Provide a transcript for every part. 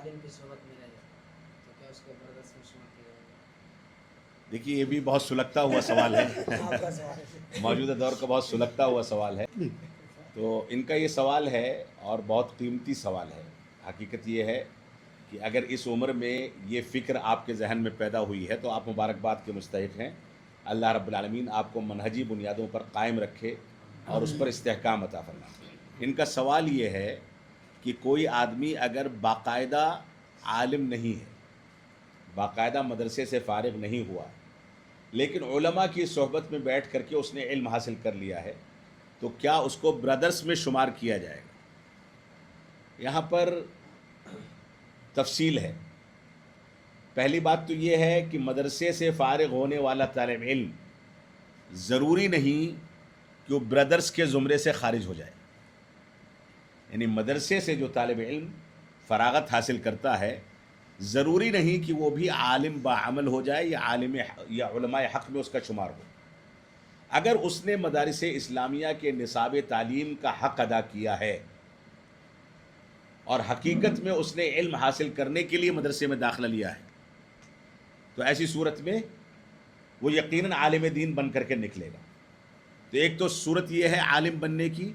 عالم کی صحبت میں رہے تو کیا اس کو برادرس میں شمار کیا جائے گا؟ دیکھیے یہ بھی بہت سلگتا ہوا سوال ہے آپ کا سوال ہے۔ موجودہ دور کا بہت سلگتا ہوا سوال ہے. تو ان کا یہ سوال ہے اور بہت قیمتی سوال ہے. حقیقت یہ ہے کہ اگر اس عمر میں یہ فکر آپ کے ذہن میں پیدا ہوئی ہے تو آپ مبارکباد کے مستحق ہیں. اللہ رب العالمین آپ کو منہجی بنیادوں پر قائم رکھے اور اس پر استحکام عطا فرمائے. ان کا سوال یہ ہے کہ کوئی آدمی اگر باقاعدہ عالم نہیں ہے، باقاعدہ مدرسے سے فارغ نہیں ہوا، لیکن علماء کی صحبت میں بیٹھ کر کے اس نے علم حاصل کر لیا ہے، تو کیا اس کو برادرس میں شمار کیا جائے گا؟ یہاں پر تفصیل ہے. پہلی بات تو یہ ہے کہ مدرسے سے فارغ ہونے والا طالب علم ضروری نہیں کہ وہ برادرس کے زمرے سے خارج ہو جائے. یعنی مدرسے سے جو طالب علم فراغت حاصل کرتا ہے ضروری نہیں کہ وہ بھی عالم باعمل ہو جائے یا علماء حق میں اس کا شمار ہو. اگر اس نے مدارس اسلامیہ کے نصاب تعلیم کا حق ادا کیا ہے اور حقیقت میں اس نے علم حاصل کرنے کے لیے مدرسے میں داخلہ لیا ہے تو ایسی صورت میں وہ یقیناً عالم دین بن کر کے نکلے گا. تو ایک تو صورت یہ ہے عالم بننے کی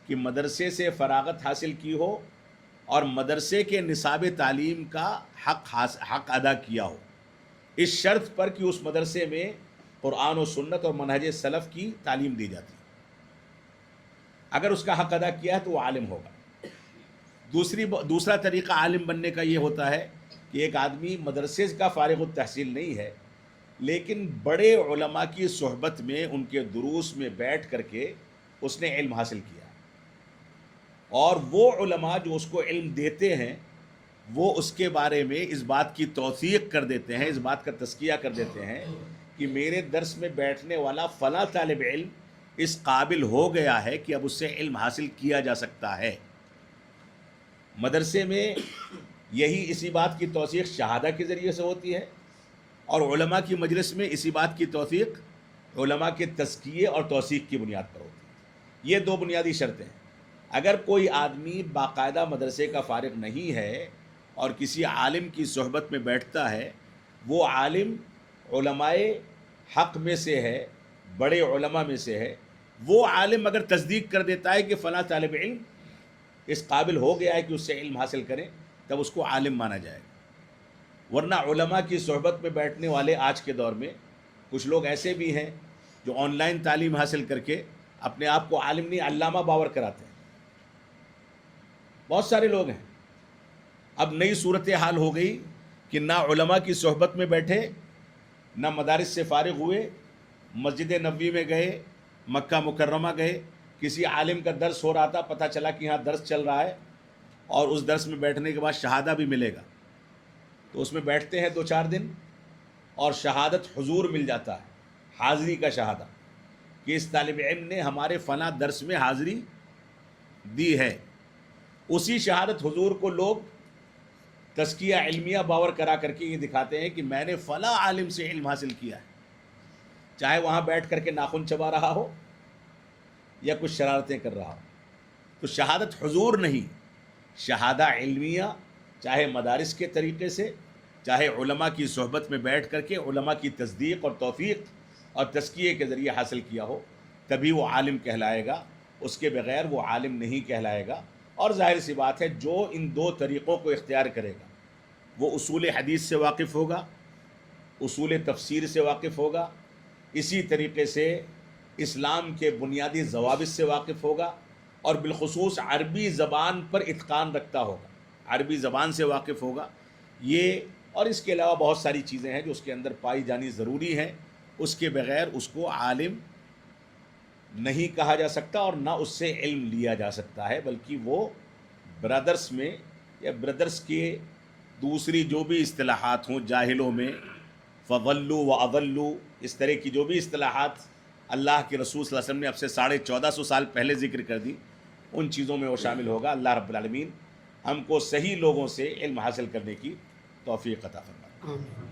کہ مدرسے سے فراغت حاصل کی ہو اور مدرسے کے نصاب تعلیم کا حق ادا کیا ہو، اس شرط پر کہ اس مدرسے میں قرآن و سنت اور منہج سلف کی تعلیم دی جاتی ہے. اگر اس کا حق ادا کیا ہے تو وہ عالم ہوگا. دوسرا طریقہ عالم بننے کا یہ ہوتا ہے کہ ایک آدمی مدرسے کا فارغ التحصیل نہیں ہے لیکن بڑے علماء کی صحبت میں ان کے دروس میں بیٹھ کر کے اس نے علم حاصل کیا اور وہ علماء جو اس کو علم دیتے ہیں وہ اس کے بارے میں اس بات کی توثیق کر دیتے ہیں، اس بات کا تزکیہ کر دیتے ہیں کہ میرے درس میں بیٹھنے والا فلاں طالب علم اس قابل ہو گیا ہے کہ اب اس سے علم حاصل کیا جا سکتا ہے. مدرسے میں اسی بات کی توثیق شہادہ کے ذریعے سے ہوتی ہے اور علماء کی مجلس میں اسی بات کی توثیق علماء کے تزکیے اور توثیق کی بنیاد پر ہوتی ہے. یہ دو بنیادی شرطیں ہیں. اگر کوئی آدمی باقاعدہ مدرسے کا فارغ نہیں ہے اور کسی عالم کی صحبت میں بیٹھتا ہے، وہ عالم علماء حق میں سے ہے، بڑے علماء میں سے ہے، وہ عالم اگر تصدیق کر دیتا ہے کہ فلاں طالب علم اس قابل ہو گیا ہے کہ اس سے علم حاصل کریں، تب اس کو عالم مانا جائے گا. ورنہ علماء کی صحبت میں بیٹھنے والے آج کے دور میں کچھ لوگ ایسے بھی ہیں جو آن لائن تعلیم حاصل کر کے اپنے آپ کو عالم نہیں علامہ باور کراتے ہیں. بہت سارے لوگ ہیں. اب نئی صورتحال ہو گئی کہ نہ علماء کی صحبت میں بیٹھے، نہ مدارس سے فارغ ہوئے، مسجد نبوی میں گئے، مکہ مکرمہ گئے، کسی عالم کا درس ہو رہا تھا، پتہ چلا کہ یہاں درس چل رہا ہے اور اس درس میں بیٹھنے کے بعد شہادہ بھی ملے گا، تو اس میں بیٹھتے ہیں 2-4 دن اور شہادت حضور مل جاتا ہے، حاضری کا شہادہ کہ اس طالب علم نے ہمارے فلاں درس میں حاضری دی ہے. اسی شہادت حضور کو لوگ تزکیہ علمیہ باور کرا کر کے یہ دکھاتے ہیں کہ میں نے فلاں عالم سے علم حاصل کیا ہے، چاہے وہاں بیٹھ کر کے ناخن چبا رہا ہو یا کچھ شرارتیں کر رہا ہو. تو شہادت حضور نہیں، شہادہ علمیہ چاہے مدارس کے طریقے سے، چاہے علماء کی صحبت میں بیٹھ کر کے علماء کی تصدیق اور توفیق اور تزکیے کے ذریعے حاصل کیا ہو، تبھی وہ عالم کہلائے گا. اس کے بغیر وہ عالم نہیں کہلائے گا. اور ظاہر سی بات ہے جو ان دو طریقوں کو اختیار کرے گا وہ اصول حدیث سے واقف ہوگا، اصول تفسیر سے واقف ہوگا، اسی طریقے سے اسلام کے بنیادی ضوابط سے واقف ہوگا اور بالخصوص عربی زبان پر اتقان رکھتا ہوگا، عربی زبان سے واقف ہوگا. یہ اور اس کے علاوہ بہت ساری چیزیں ہیں جو اس کے اندر پائی جانی ضروری ہیں. اس کے بغیر اس کو عالم نہیں کہا جا سکتا اور نہ اس سے علم لیا جا سکتا ہے، بلکہ وہ برادرس میں یا برادرس کے دوسری جو بھی اصطلاحات ہوں جاہلوں میں فضلوا واضلوا، اس طرح کی جو بھی اصطلاحات اللہ کے رسول صلی اللہ علیہ وسلم نے اب سے 1450 سال پہلے ذکر کر دی، ان چیزوں میں وہ شامل ہوگا. اللہ رب العالمین ہم کو صحیح لوگوں سے علم حاصل کرنے کی توفیق عطا فرمائے. آمین.